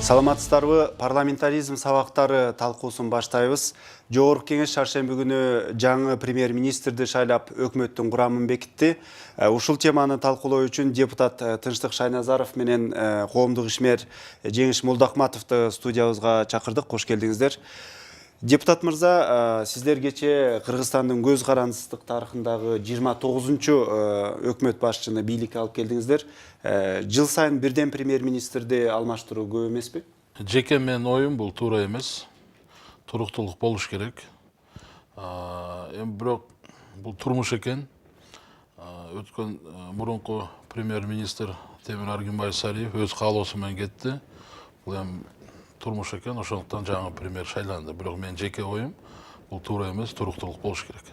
Саламатсыздарбы, парламентаризм сабактары талкуусун баштайбыз. Жогорку кеңеш шаршемби күнү жаңы премьер-министрди шайлап өкмөттүн курамын бекитти. Ушул теманы талкуулоо үчүн депутат Тынчтык Шайназаров менен коомдук ишмер Жеңиш Молдохматовду студиябызга чакырдык. Кош келдиңиздер. Депутат мырза, сиздер кече Кыргызстандын көз карандысыздык тарыхындагы 29-чу өкмөт башчыны бийликке алып келдиңиздер. Жыл сайын бирден премьер-министрди алмаштыруу көп эмеспи? Жеке менин оюм бул туура эмес. Туруктуулук болуш керек. Бирок бул турмуш экен. Өткөн мурунку премьер-министр Темир Аргынбай Сариев өз каалоосу менен кетти. Бул эми турмуш экен, ошондуктан жаңы премьер шайланды. Бирок менин жеке оюм бул туура эмес, туруктуулук болуш керек.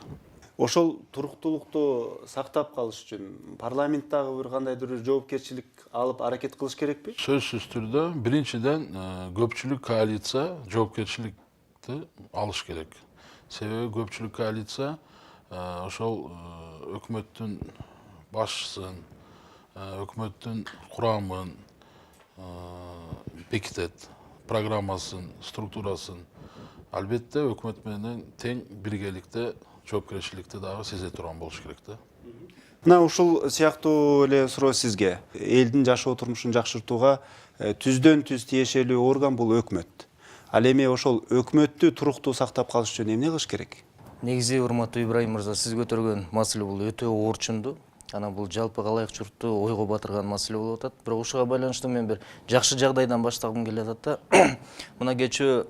Ошол туруктуулукту сактап калыш үчүн парламенттагы бир кандайдыр жоопкерчилик алып аракет кылыш керекпи? Сөзсүз түрдө биринчиден көпчүлүк коалиция жоопкерчиликти алыш керек. Себеби көпчүлүк коалиция ошол өкмөттүн башчысын, өкмөттүн курамын бекитет, программасын, структурасын. Албетте өкмөт менен тең биргеликте жоопкерчиликти дагы сезе турган болуш керек да. Мына ушул сыяктуу эле суроо сизге. Элдин жашоо турмушун жакшыртууга түздөн түз тиешелүү орган бул өкмөт. Ал эми ошол өкмөттү туруктуу сактап калыш үчүн эмне кылыш керек? Негизи урматтуу Ибраим мырза, сиз көтөргөн маселе бул өтө оорчундуу. Анан бул жалпы калайык журтту ойго батырган маселе болуп атат. Бирок ушуга байланыштуу мен бир жакшы жагдайдан баштагым келип атат да. Мына кечээ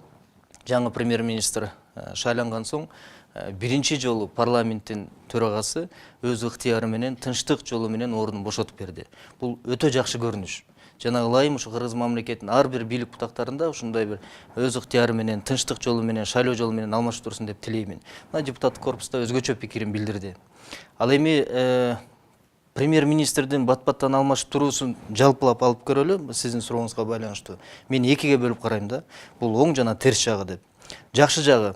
жаңы премьер-министр шайланган соң биринчи жолу парламенттин төрагасы өз ыктыяры менен тынчтык жолу менен ордун бошотуп берди. Бул өтө жакшы көрүнүш. Жана ылайым ушу Кыргыз мамлекетинин ар бир бийлик бутактарында ушундай бир өз ыктыяры менен тынчтык жолу менен шайлоо жолу менен алмаштырсын деп тилеймин. Мына депутаттык корпуста өзгөчө пикирин билдирди. Ал эми премьер-министрдин бат-баттан алмаштыруусун жалпылап алып көрөлү, сиздин сурооңузга байланыштуу. Мен экиге бөлүп карайм да. Бул оң жана терс жагы деп. Жакшы жагы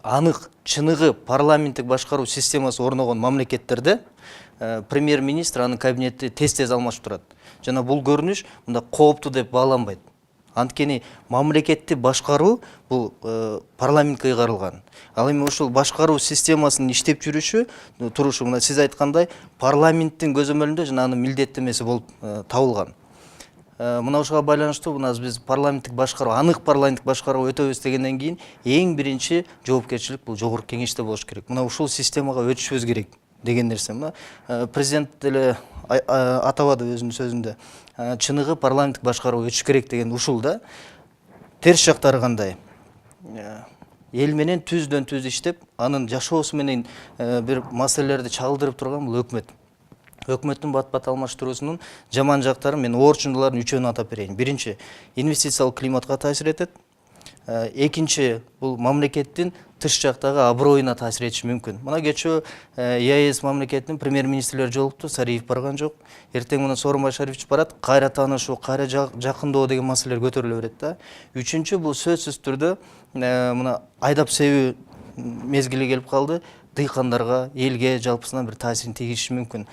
анык, чыныгы парламенттик башкаруу системасы орногон мамлекеттерде премьер-министр анын кабинетти тез-тез алмаштырат. Жана бул көрүнүш мында кооптуу деп бааланбайт. Анткени мамлекетти башкаруу бул парламентке ыйгарылган. Ал эми ушул башкаруу системасынын иштеп турушу мына сиз айткандай парламенттин көзөмөлүндө жана анын милдеттемеси болуп табылган. Мына ушуга байланыштуу мына биз парламенттик башкаруу, анык парламенттик башкаруу өтөбүз дегенден кийин эң биринчи жоопкерчилик бул жогорку кеңеште болуш керек. Мына ушул системага өтүшүбүз керек деген нерсе. Мына президент деле атабады өзүнүн сөзүндө. Чыныгы парламенттик башкаруу өтүш керек деген ушул да. Терс жактары кандай? Эл менен түздөн түз иштеп, анын жашоосу менен бир маселелерди чагылдырып турган бул өкмөт. Өкмөттүн бат-бат алмаштыруусунун жаман жактары мен оорчундулардын үчөөнү атап берейин. Биринчи, инвестициялык климатка таасир этет. Экинчи, бул мамлекеттин тыш жактагы аброюна таасир этиши мүмкүн. Мына кечөө ЕАЭС мамлекетинин премьер-министрлери жолукту, Сариев барган жок. Эртең мына Сооронбай Шарипович барат, кайра таанышуу, кайра жакындоо деген маселелер көтөрүлө берет да. Үчүнчү, бул сөзсүз түрдө мына айдап себүү мезгили келип калды. Дыйкандарга, элге жалпысынан бир таасирин тийгизиши мүмкүн.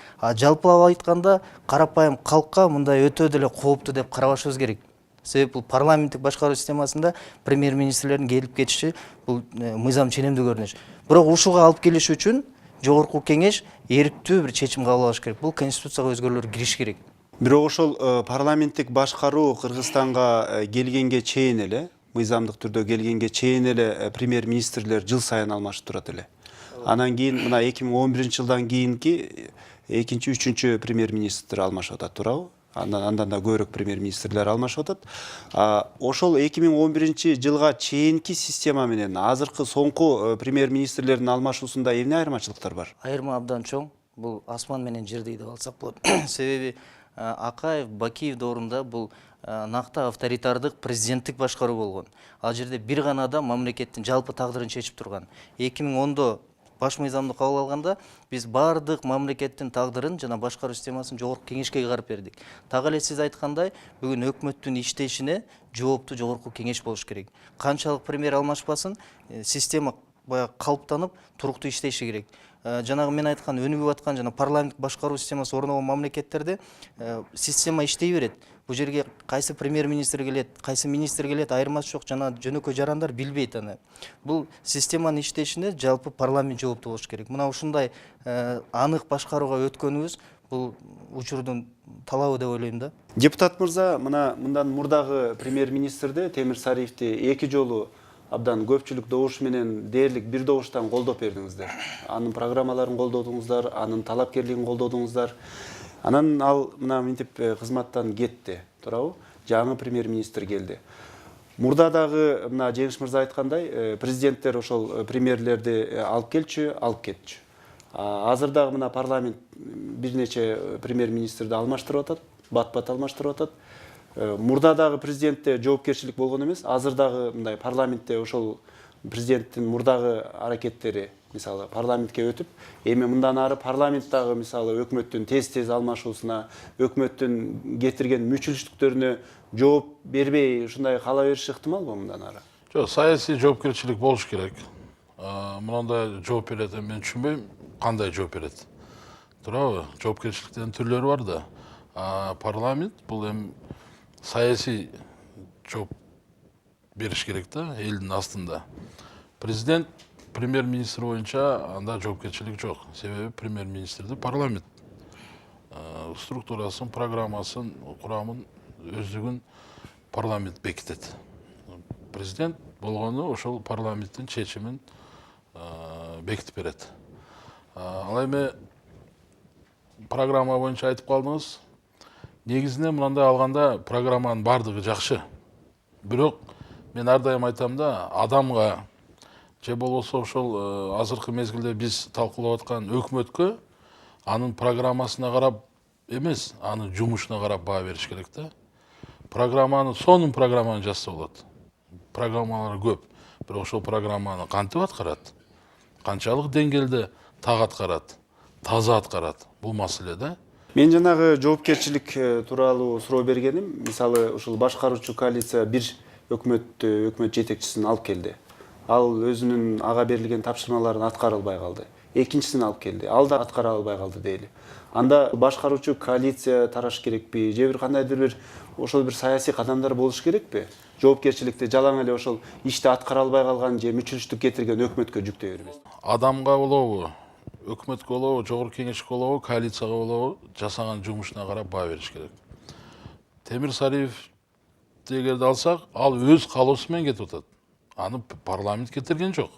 Жалпылап айтканда, карапайым калкка мындай өтө деле кооптуу деп карабашыбыз керек. Себеби бул парламенттик башкаруу системасында премьер-министрлердин келип кетиши бул мыйзам ченемдүү көрүнүш. Бирок ушуга алып келиш үчүн жогорку кеңеш эрктүү бир чечим кабыл алыш керек. Бул конституцияга өзгөрүүлөр кириш керек. Бирок ошол парламенттик башкаруу Кыргызстанга келгенге чейин эле, мыйзамдык түрдө келгенге чейин эле премьер-министрлер жыл сайын алмашып турат эле. Анан кийин мына 2011 жылдан кийинки экинчи, үчүнчү премьер-министр алмашып атат, туурабы? Андан да көбүрөөк премьер-министрлер алмашып атат. Ошол 2011 жылга чейинки система менен азыркы соңку премьер-министрлердин алмашуусунда эмне айырмачылыктар бар? Айырма абдан чоң. Бул асман менен жердей деп алсак болот. Себеби Акаев, Бакиев доорунда бул накты авторитардык президенттик башкаруу болгон. Ал жерде бир гана адам мамлекеттин жалпы тагдырын чечип турган. 2010-до баш мыйзамды кабыл алганда биз бардык мамлекеттин тагдырын жана башкаруу системасын жогорку кеңешке ыйгарып бердик. Так эле сиз айткандай, бүгүн өкмөттүн иштешине жооптуу жогорку кеңеш болуш керек. Канчалык премьер алмашпасын, система баягы калыптанып туруктуу иштеши керек. Жанагы мен айткан өнүгүп аткан жана парламенттик башкаруу системасы орногон мамлекеттерде система иштей берет. Бул жерге кайсы премьер-министр келет, кайсы министр келет, айырмасы жок, жана жөнөкөй жарандар билбейт аны. Бул системанын иштешине жалпы парламент жооптуу болуш керек. Мына ушундай анык башкарууга өткөнүбүз бул учурдун талабы деп ойлойм да. Депутат мырза, мындан мурдагы премьер-министрди Темир Сариевди 2 жолу абдан көпчүлүк добуш менен дээрлик бир добуштан колдоп бердиңиздер. Анын программаларын колдодуңуздар, анын талапкерлигин колдодуңуздар. Анан ал мына мынтип кызматтан кетти, туурабы? Жаңы премьер-министр келди. Мурда дагы мына Жеңиш мырза айткандай, президенттер ошол премьерлерди алып келчү, алып кетчү. Азыр дагы мына парламент бир нече премьер-министрди алмаштырып атат, бат-бат алмаштырып атат. Мурда дагы президентте жоопкерчилик болгон эмес, азыр дагы мындай парламентте ошол президенттин мурдагы аракеттери мисалы парламентке өтүп, эми мындан ары парламент дагы мисалы өкмөттүн тез алмашуусуна, өкмөттүн кетирген мүчүлүштүктөрүнө жооп бербей ушундай кала бериши ыктымалбы мындан ары? Жок, саясий жоопкерчилик болуш керек. Мындай жооп берет, мен түшүнбөйм, кандай жооп берет. Туурабы? Жоопкерчиликтин түрлөрү бар да. Парламент бул эми саясий жооп бериш керек да, элдин астында. Президент премьер-министр боюнча анда жоопкерчилик жок. Себеби премьер-министрди парламент структурасын, программасын, курамын, өздүгүн парламент бекитет. Президент болгону ошол парламенттин чечимин бекитип берет. Ал эми программа боюнча айтып калдыңыз. Негизинен мындай алганда программанын бардыгы жакшы. Бирок мен ар дайым айтам да, адамга же болбосо ошол азыркы мезгилде биз талкуулап аткан өкмөткө анын программасына карап эмес, анын жумушуна карап баа бериш керек да. Сонун программаны жазса болот. Программалар көп, бирок ошол программаны кантип аткарат? Канчалык деңгээлде так аткарат, таза аткарат? Бул маселе да. Мен жанагы жоопкерчилик тууралуу суроо бергеним, мисалы ушул башкаруучу коалиция бир өкмөт жетекчисин алып келди. Ал өзүнүн ага берилген тапшырмаларын аткара албай калды. Экинчисин алып келди. Ал да аткара албай калды дейли. Анда башкаруучу коалиция тараш керекпи? Же бир кандайдыр бир ошол бир саясий кадамдар болуш керекпи? Жоопкерчиликти жалаң эле ошол ишти аткара албай калган же мүчүлүштүк кетирген өкмөткө жүктөй бербес. Адамга болобу, өкмөткө болобу, жогорку кеңешке болобу, коалицияга болобу, жасаган жумушуна карап баа бериш керек. Темир Сариев дегенди алсак, ал өз каалоосу менен кетип атат. Аны парламент кетирген жок.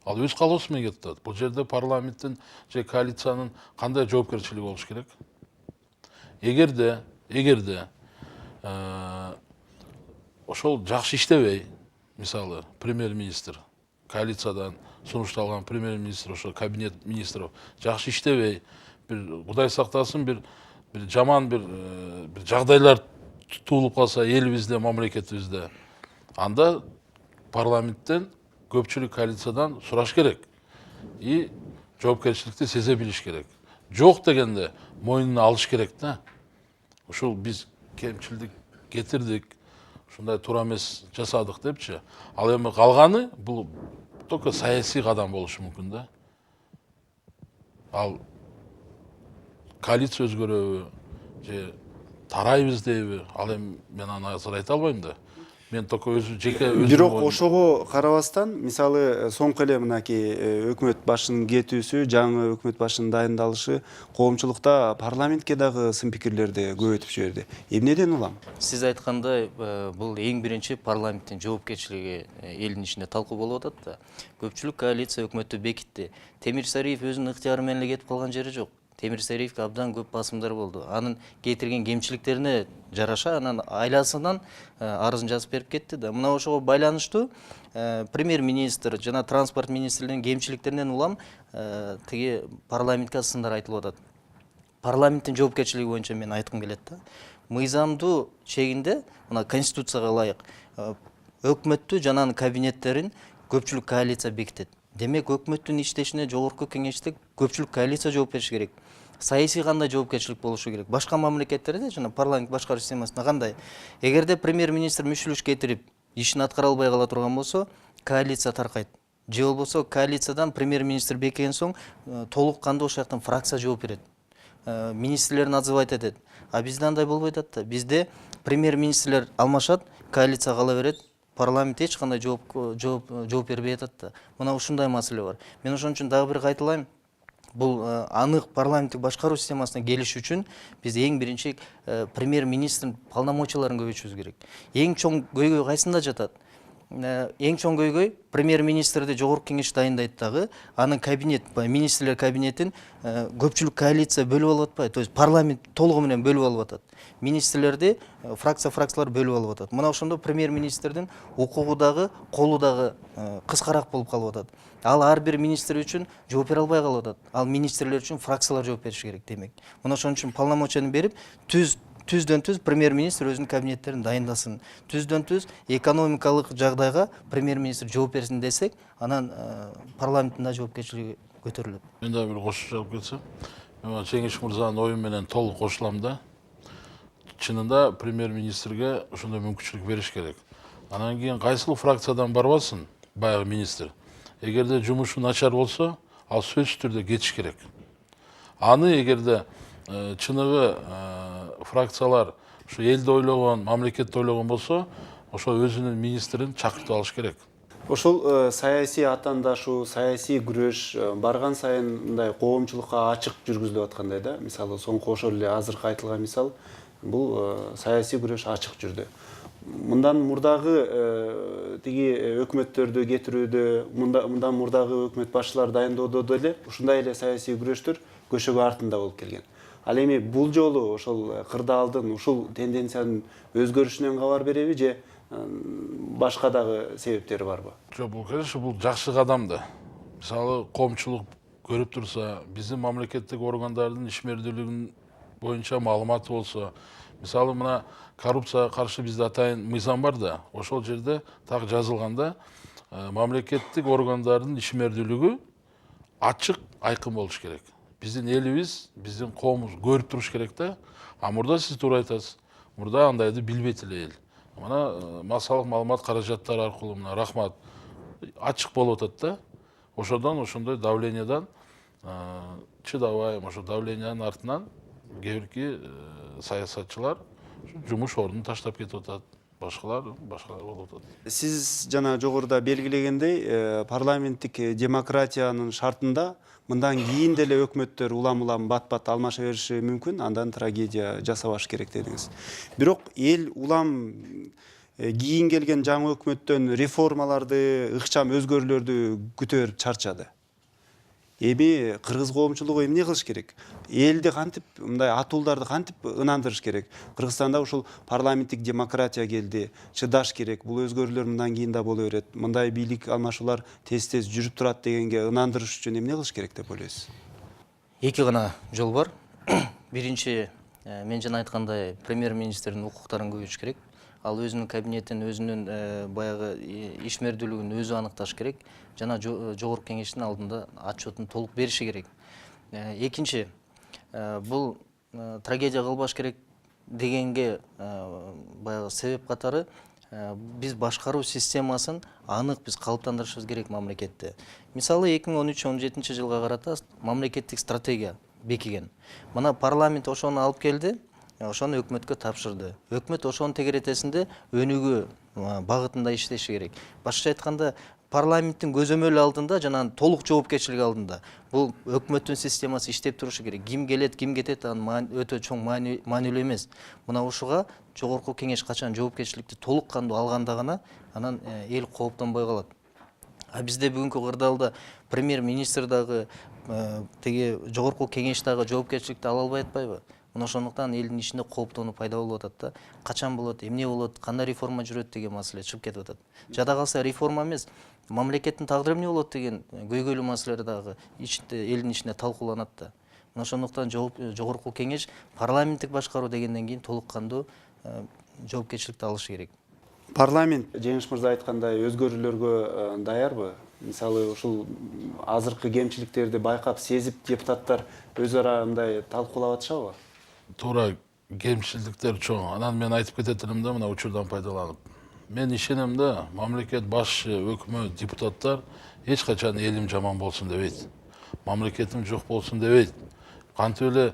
Ал өз каалоосу менен кетип атат. Бул жерде парламенттин же коалициянын кандай жоопкерчилиги болуш керек? Эгерде ошол жакшы иштебей, мисалы, премьер-министр, коалициядан сунушталган премьер-министр, ошол кабинет министров жакшы иштебей, бир Кудай сактасын, бир жаман бир жагдайлар туулуп калса элибизде, мамлекетибизде, анда парламенттен көпчүлүк коалициядан сураш керек. И жоопкерчиликти сезе билиш керек. Жок дегенде мойнуна алыш керек да. Ушул биз кемчилдик кетирдик, ушундай туура эмес жасадык депчи. Ал эми калганы бул только саясий кадам болушу мүмкүн да. Ал коалиция өзгөрөбү же тарайбыз дейби, ал эми мен аны азыр айта албайм да. Мен только жеке Бирок ошого карабастан, мисалы соңку эле мынакей өкмөт башынын кетүүсү, жаңы өкмөт башынын дайындалышы коомчулукта парламентке дагы сын пикирлерди көбөйтүп жиберди. Эмнеден улам? Сиз айткандай, бул эң биринчи парламенттин жоопкерчилиги элдин ичинде талкуу болуп атат да. Көпчүлүк коалиция өкмөттү бекитти. Темир Сариев өзүнүн ыктыяры менен эле кетип калган жери жок. Темир Сариевке абдан көп басымдар болду. Анын кетирген кемчиликтерине жараша анан айласынан арызын жазып берип кетти да. Мына ошого байланыштуу премьер-министр жана транспорт министрлигинин кемчиликтеринен улам тиги парламентке сындар айтылып атат. Парламенттин жоопкерчилиги боюнча мен айткым келет да. Мыйзамдуу чегинде мына конституцияга ылайык өкмөттү жана анын кабинеттерин көпчүлүк коалиция бекитет. Демек өкмөттүн иштешине жогорку кеңештик көпчүлүк коалиция жооп бериш керек. Саясий кандай жоопкерчилик болушу керек? Башка мамлекеттерде жана парламент башкаруу системасында кандай? Эгерде премьер-министр мүчүлүш кетирип, ишин аткара албай кала турган болсо, коалиция таркайт. же болбосо коалициядан премьер-министр бекиген соң толук кандуу ошол жактан фракция жооп берет, министрлерин отзывать этет. А бизде андай болбой атат да. Бизде премьер-министрлер алмашат, коалиция кала берет, парламент эч кандай жооп бербей атат да. Мына ушундай маселе бар. Мен ошон үчүн дагы бир кайталайм. Бул анык парламенттик башкаруу системасына келиш үчүн биз эң биринчи премьер-министрдин полномочияларын көбөйтүшүбүз керек. Эң чоң көйгөй кайсында жатат? Эң чоң көйгөй премьер-министрди жогорку кеңеш дайындайт дагы, анын кабинет, министрлер кабинетин көпчүлүк коалиция бөлүп алып атпайбы? То есть парламент толугу менен бөлүп алып атат. Министрлерди фракциялар бөлүп алып атат. Мына ошондо премьер-министрдин укугу дагы, колу дагы кыскараак болуп калып атат. Ал ар бир министр үчүн жооп бере албай калып атат. Ал министрлер үчүн фракциялар жооп бериши керек демек. Мына ошон үчүн полномочияны берип, түздөн-түз премьер-министр өзүнүн кабинеттерин дайындасын. Түздөн-түз экономикалык жагдайга премьер-министр жооп берсин десек, анан парламенттин да жоопкерчилиги көтөрүлөт. Мен дагы бир кошумчалап кетсем, мен Чеңиш мырзанын ою менен толук кошулам да. Чынында премьер-министрге ошондой мүмкүнчүлүк бериш керек. Анан кийин кайсыл фракциядан барбасын баягы министр. Эгерде жумушу начар болсо, ал сөзсүз түрдө кетиш керек. Аны эгерде чыныгы фракциялар ушу элди ойлогон, мамлекетти ойлогон болсо, ошо өзүнүн министрин чакыртып алыш керек. Ошол саясий атаандашуу, саясий күрөш барган сайын мындай коомчулукка ачык жүргүзүлүп аткандай да. Мисалы, соңку ошол эле азыркы айтылган мисал, бул саясий күрөш ачык жүрдү. Мындан мурдагы тиги өкмөттөрдү кетирүүдө, мындан мурдагы өкмөт башчылары дайындоодо деле ушундай эле саясий күрөштөр көшөгө артында болуп келген. Ал эми бул жолу ошол кырдаалдын ушул тенденциянын өзгөрүшүнөн кабар береби же башка дагы себептери барбы? Жок, бул конечно бул жакшы кадам да. Мисалы, коомчулук көрүп турса, биздин мамлекеттик органдардын ишмердүүлүгүнүн боюнча маалыматы болсо, мисалы мына коррупцияга каршы бизде атайын мыйзам бар да, ошол жерде так жазылганда мамлекеттик органдардын ишмердүүлүгү ачык, айкын болуш керек. Биздин элибиз, биздин коомубуз көрүп туруш керек да. А мурда сиз туура айтасыз. Мурда андайды билбейт эле эл. Мына массалык маалымат каражаттары аркылуу мына рахмат ачык болуп атат да. Ошодон ошондой давлениядан чыдабай, ошо давлениянын артынан кээ саясатчылар жумуш ордун таштап кетип атат. Башкалар болуп атат. Сиз жана жогоруда белгилегендей, парламенттик демократиянын шартында мындан кийин деле өкмөттөр улам бат-бат алмаша бериши мүмкүн, андан трагедия жасабаш керек дедиңиз. Бирок эл улам кийин келген жаңы өкмөттөн реформаларды, ыкчам өзгөрүүлөрдү күтө чарчады. Эми кыргыз коомчулугу эмне кылыш керек? Элди кантип, мындай атууларды кантип ынандырыш керек? Кыргызстанда ушул парламенттик демократия келди, чыдаш керек. Бул өзгөрүүлөр мындан кийин да боло берет. Мындай бийлик алмашуулар тез жүрүп турат дегенге ынандырыш үчүн эмне кылыш керек деп ойлойсуз? Эки гана жол бар. Биринчи, мен жана айткандай, премьер-министрдин укуктарын көбөйтүш керек. Ал өзүнүн кабинетин, өзүнүн баягы ишмердүүлүгүн өзү аныкташ керек. Жана жогорку кеңештин алдында отчетун толук бериши керек. Экинчи, бул трагедия кылбаш керек дегенге баягы себеп катары биз башкаруу системасын анык биз калыптандырышыбыз керек мамлекетте. Мисалы 2013-17 жылга карата мамлекеттик стратегия бекиген. Мына парламент ошону алып келди, ошону өкмөткө тапшырды. Өкмөт ошонун тегеретесинде өнүгүү багытында иштеши керек. Башкача айтканда, парламенттин көзөмөлү алдында жана толук жоопкерчилик алдында бул өкмөттүн системасы иштеп турушу керек. Ким келет, ким кетет, анын өтө чоң маанилүү эмес. Мына ушуга жогорку кеңеш качан жоопкерчиликти толук кандуу алганда гана анан эл кооптонбой калат. А бизде бүгүнкү кырдаалда премьер-министр дагы тиги жогорку кеңеш дагы жоопкерчиликти ала албай атпайбы? Мына ошондуктан элдин ичинде кооптонуу пайда болуп атат да. Качан болот, эмне болот, кандай реформа жүрөт деген маселе чыгып кетип атат. Жада калса реформа эмес, мамлекеттин тагдыры эмне болот деген көйгөйлүү маселелер дагы элдин ичинде талкууланат да. Мына ошондуктан жогорку кеңеш парламенттик башкаруу дегенден кийин толук кандуу жоопкерчиликти алышы керек. Парламент Жеңиш мырза айткандай өзгөрүүлөргө даярбы? Мисалы, ушул азыркы кемчиликтерди байкап, сезип депутаттар өз ара мындай талкуулап атышабы? Туура, кемчиликтер чоң. Анан мен айтып кетет элем да, мына учурдан пайдаланып. мен ишенем да, мамлекет башчы, өкмөт, депутаттар эч качан элим жаман болсун дебейт. Мамлекетим жок болсун дебейт. Кантип эле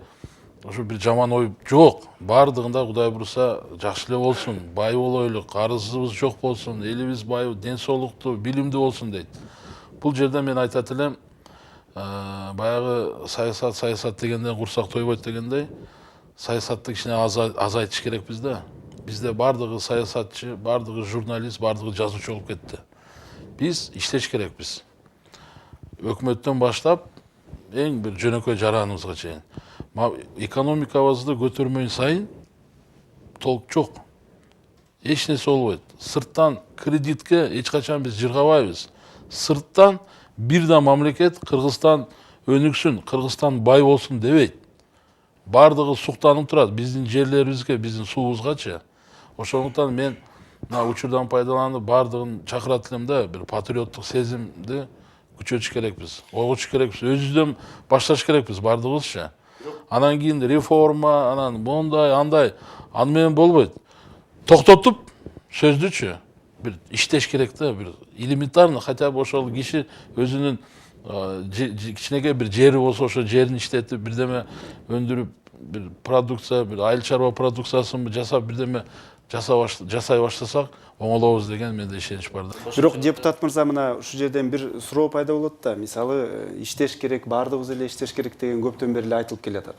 ошо бир жаман ой жок. Бардыгында Кудай бурса жакшы эле болсун, бай болойлу, карызыбыз жок болсун, элибиз бай, ден соолуктуу, билимдүү болсун дейт. Бул жерде мен айтат элем, баягы саясат дегенден курсак тойбойт дегендей, саясатты кичине азайтыш керекпиз да. Бизде бардыгы саясатчы, бардыгы журналист, бардыгы жазуучу болуп кетти. Биз иштеш керекпиз. Өкмөттөн баштап эң бир жөнөкөй жараныбызга чейин. Экономикабызды көтөрмөйүн сайын толк жок. Эч нерсе болбойт. Сырттан кредитке эч качан биз жыргабайбыз. Сырттан бир да мамлекет Кыргызстан өнүксүн, Кыргызстан бай болсун дебейт. Бардыгы суктанып турат биздин жерлерибизге, биздин суубузгачы. Ошондуктан мен мына учурдан пайдаланып бардыгын чакырат элем да, бир патриоттук сезимди күчөтүш керекпиз. Огутуш керекпиз. Өзүбүздөн башташ керекпиз бардыгыбызчы. Анан кийин реформа, анан мондай, андай, аны менен болбойт. Токтотуп сөздүчү бир иштеш керек да, бир элементарно, хотя бы ошол киши өзүнүн кичинекей бир жери болсо ошо жерин иштетип бирдеме өндүрүп, бир продукция, бир айыл чарба продукциясын жасап бирдеме жасай баштасак оңолобуз деген менде ишенич бар да. Бирок депутат мырза, мына ушул жерден бир суроо пайда болот да. Мисалы, иштеш керек, бардыгыбыз эле иштеш керек деген көптөн бери эле айтылып келатат.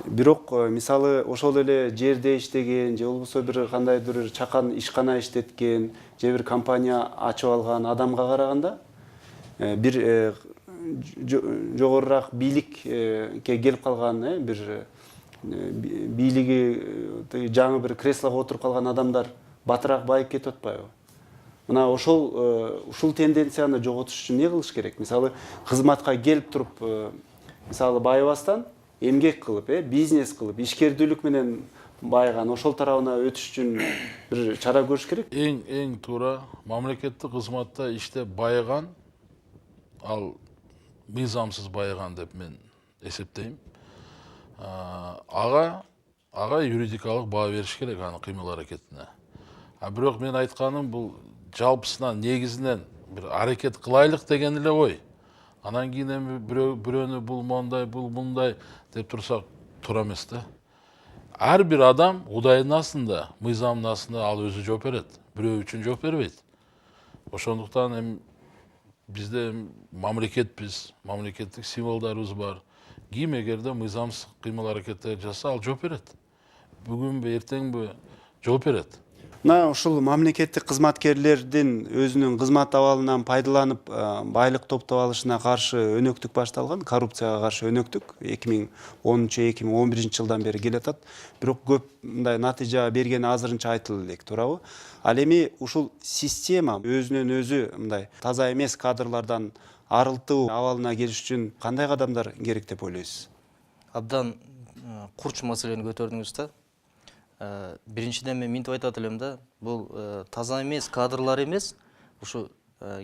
Бирок мисалы ошол эле жерде иштеген, же болбосо бир кандайдыр чакан ишкана иштеткен, же бир компания ачып алган адамга караганда бир жогорураак бийликке келип калган, бир бийлиги жаңы бир креслого отуруп калган адамдар батыраак байып кетип атпайбы? Мына ушул тенденцияны жоготуш үчүн эмне кылыш керек? Мисалы, кызматка келип туруп, мисалы байыбастан эмгек кылып, бизнес кылып, ишкердүүлүк менен байыган, ошол тарабына өтүш үчүн бир чара көрүш керек. Эң туура мамлекеттик кызматта иштеп байыган, ал мыйзамсыз байыган деп мен эсептейм. Ага юридикалык баа бериш керек анын кыймыл аракетине. Бирок мен айтканым бул жалпысынан, негизинен бир аракет кылайлык деген эле ой. Анан кийин эми бирөөнү бул мондай, бул мындай деп турсак туура эмес да. Ар бир адам Кудайдын астында, мыйзамдын астында ал өзү жооп берет. Бирөө үчүн жооп бербейт. Ошондуктан эми бизде мамлекетпиз, мамлекеттик символдорубуз бар. Ким эгерде мыйзамсыз кыймыл аракеттер жасаса, ал жооп берет. Бүгүнбү, эртеңби жооп берет. Мына ушул мамлекеттик кызматкерлердин өзүнүн кызмат абалынан пайдаланып байлык топтоп алышына каршы өнөктүк башталган, коррупцияга каршы өнөктүк 2010-2011 жылдан бери келатат. Бирок көп мындай натыйжа бергени азырынча айтылып элек, туурабы? Ал эми ушул система өзүнөн өзү мындай таза эмес кадрлардан арылтуу абалына келиш үчүн кандай кадамдар керек деп ойлойсуз? Абдан курч маселени көтөрдүңүз да. Биринчиден мен минтип айтат элем да, бул таза эмес кадрлар эмес, ушу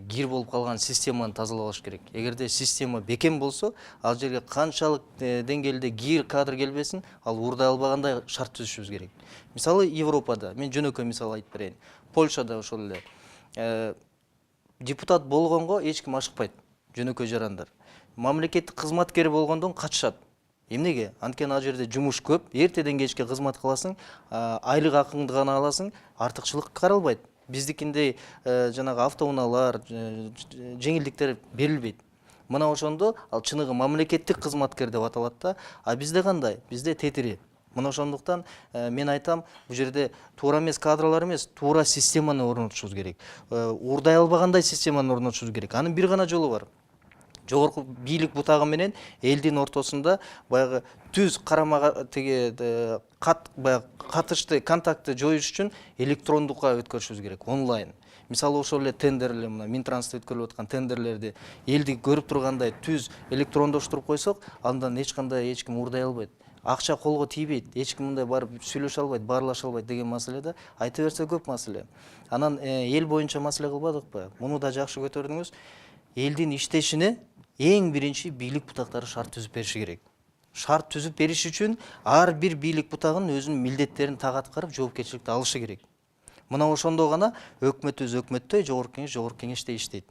кир болуп калган системаны тазалаш керек. Эгерде система бекем болсо, ал жерге канчалык деңгээлде кир кадр келбесин, ал уурдай албагандай шарт түзүшүбүз керек. Мисалы, Европада, мен жөнөкөй мисал айтып берейин. Польшада ошол эле депутат болгонго эч ким ашыкпайт, жөнөкөй жарандар. Мамлекеттик кызматкер болгондон качышат. Эмнеге? Анткени ал жерде жумуш көп, эртеден кечке кызмат кыласың, айлык акыңды гана аласың, артыкчылык каралбайт. Биздикиндей жанагы автоунаалар, жеңилдиктер берилбейт. Мына ошондо ал чыныгы мамлекеттик кызматкер деп аталат да, а бизде кандай? Бизде тетири. Мына ошондуктан мен айтам, бул жерде туура эмес кадрлар эмес, туура системаны орнотушубуз керек. Уурдай албагандай системаны орнотушубуз керек. Анын бир гана жолу бар. Жогорку бийлик бутагы менен элдин ортосунда баягы түз карамага катышты контактты жоюш үчүн электрондукка өткөрүшүбүз керек, онлайн. Мисалы, ошол эле тендерлер, мына Минтрансты өткөрүлүп аткан тендерлерди элди көрүп тургандай түз электрондоштуруп койсок, андан эч ким уурдай албайт. Акча колго тийбейт, эч ким мындай барып сүйлөшө албайт, баарлаша албайт деген маселеде айта берсе көп маселе. Анан эл боюнча маселе кылбадыкпы? Муну да жакшы көтөрдүңүз. Элдин иштешине эң биринчи бийлик бутактары шарт түзүп бериши керек. Шарт түзүп бериш үчүн ар бир бийлик бутагын өзүнүн милдеттерин так аткарып, жоопкерчиликти алышы керек. Мына ошондо гана өкмөтүбүз өкмөттөй, жогорку кеңеште иштейт.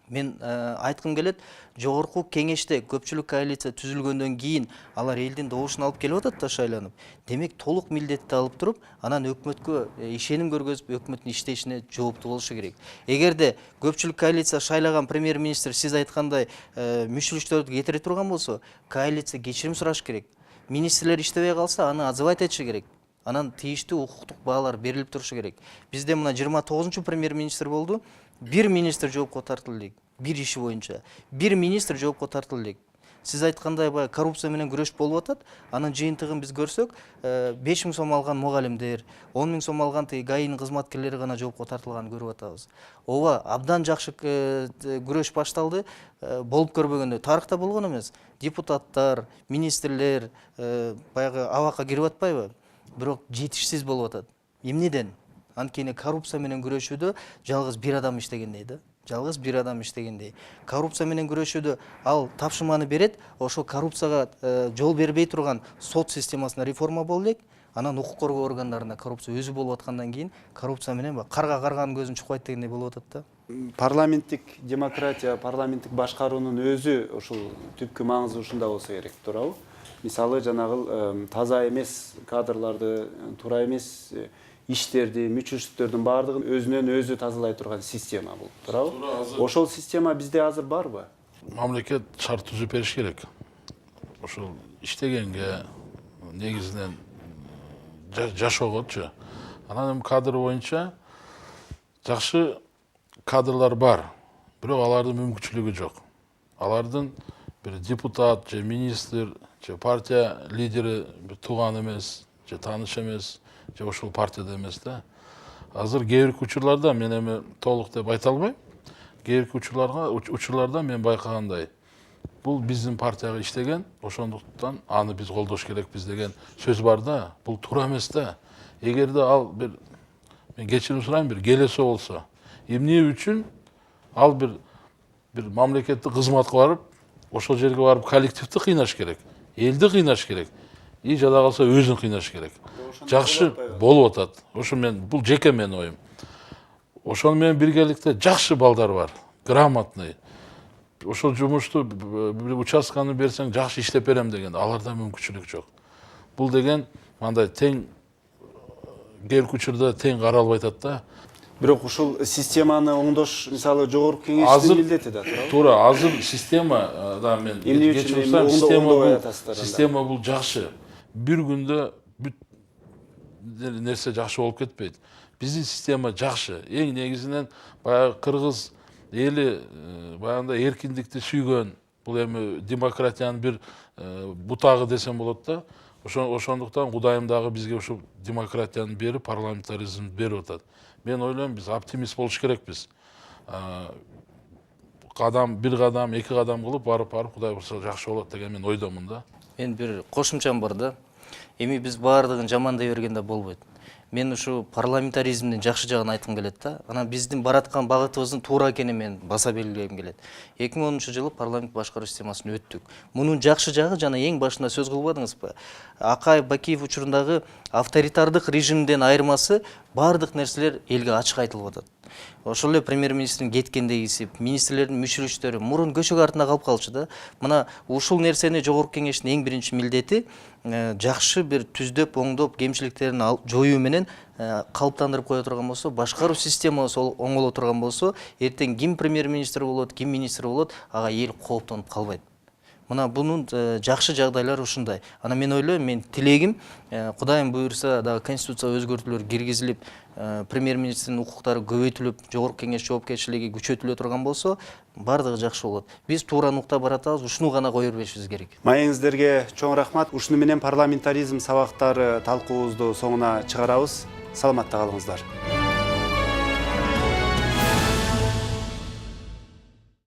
Мен айткым келет, жогорку кеңеште көпчүлүк коалиция түзүлгөндөн кийин алар элдин добушун алып келип атат да шайланып. Демек толук милдетти алып туруп, анан өкмөткө ишеним көргөзүп, өкмөттүн иштешине жооптуу болушу керек. Эгерде көпчүлүк коалиция шайлаган премьер-министр сиз айткандай мүшүлүштөрдү кетире турган болсо, коалиция кечирим сураш керек. Министрлер иштебей калса, аны отзывать этиши керек. Анан тийиштүү укуктук баалар берилип турушу керек. Бизде мына 29-чу премьер-министр болду. Бир министр жоопко тартылды. Бир иши боюнча. Бир министр жоопко тартылды. Сиз айткандай баягы коррупция менен күрөш болуп атат. Анын жыйынтыгын биз көрсөк, 5 000 сом алган мугалимдер, 10 000 сом алган ГАИнин кызматкерлери гана жоопко тартылганын көрүп атабыз. Ооба, абдан жакшы күрөш башталды. Болуп көрбөгөндөй тарыхта болгон эмес. Депутаттар, министрлер баягы абакка кирип атпайбы? Бирок жетишсиз болуп атат. Эмнеден? Анткени коррупция менен күрөшүүдө жалгыз бир адам иштегендей да. Жалгыз бир адам иштегендей. Коррупция менен күрөшүүдө ал тапшырманы берет, ошо коррупцияга жол бербей турган сот системасына реформа болу элек, анан укук коргоо органдарында коррупция өзү болуп аткандан кийин коррупция менен карга карганын көзүн чукпайт дегендей болуп атат да. Парламенттик демократия, парламенттик башкаруунун өзү ушул түпкү маңызы ушунда болсо керек, туурабы? Мисалы жанагы таза эмес кадрларды, туура эмес иштерди, мүчүлүштөрдүн баардыгын өзүнөн өзү тазалай турган система бул, туурабы? Ошол система бизде азыр барбы? Мамлекет шарт түзүп бериш керек. Ошол иштегенге негизинен жашоогочу. Анан эми кадр боюнча жакшы кадрлар бар, бирок алардын мүмкүнчүлүгү жок. Алардын бир депутат же министр же партия лидери бир тууган эмес, же тааныш эмес, же ошол партияда эмес да. Азыр кээ бир учурларда мен эми толук деп айта албайм. Кээ бир учурларда мен байкагандай, бул биздин партияга иштеген, ошондуктан аны биз колдош керекпиз деген сөз бар да. Бул туура эмес да. Эгерде ал бир, мен кечирим сурайм, бир келесо болсо, эмне үчүн ал бир мамлекеттик кызматка барып, ошол жерге барып коллективди кыйнаш керек, элди кыйнаш керек. И жада калса өзүн кыйнаш керек. Жакшы болуп атат. Ошо бул жеке менин оюм. Ошону менен биргеликте жакшы балдар бар, грамотный. Ошол жумушту бир участканы берсең жакшы иштеп берем деген, аларда мүмкүнчүлүк жок. Бул деген мындай тең кээ бир учурда тең каралбай атат да. Бирок ушул системаны оңдош, мисалы, жогорку кеңештин милдети да, туурабы? Туура, азыр система да мен система бул жакшы. Бир күндө бүт нерсе жакшы болуп кетпейт. Биздин система жакшы. Эң негизинен баягы кыргыз эли баягындай эркиндикти сүйгөн, бул эми демократиянын бир бутагы десем болот да. Ошондуктан Кудайым дагы бизге ушул демократияны берип, парламентаризмди берип атат. Мен ойлойм, биз оптимист болуш керекпиз. Бир кадам, эки кадам кылып барып Кудай буйрса жакшы болот деген мен ойдомун да. Мен бир кошумчам бар да. Эми биз баардыгын жамандай бергенде болбойт. Мен ушу парламентаризмдин жакшы жагын айткым келет да. Анан биздин бараткан багытыбыздын туура экенин мен баса белгилегим келет. 2010-жылы парламент башкаруу системасын өттүк. Мунун жакшы жагы жана эң башында сөз кылбадыңызбы? Акаев Бакиев учурундагы авторитардык режимден айырмасы баардык нерселер элге ачык айтылып атат. Ошол эле премьер-министрдин кеткендегиси, министрлердин мүчүлүштөрү мурун көчөк артында калып калчу да. Мына ушул нерсени жогорку кеңештин эң биринчи милдети жакшы бир түздөп, оңдоп, кемчиликтерин жоюу менен калыптандырып кое турган болсо, башкаруу системасы оңоло турган болсо, эртең ким премьер-министр болот, ким министр болот, ага эл кооптонуп калбайт. Мына бунун жакшы жагдайлары ушундай. Ана мен ойлойм, мен тилегим, Кудайым буйрса дагы конституция өзгөртүүлөр киргизилип, премьер-министрдин укуктары көбөйтүлүп, жогорку кеңеш жоопкерчилиги күчөтүлө турган болсо, бардыгы жакшы болот. Биз туура нукта баратабыз, ушуну гана кое бербешибиз керек. Маегиңиздерге чоң рахмат. Ушуну менен парламентаризм сабактары талкуубузду соңуна чыгарабыз. Саламатта калыңыздар.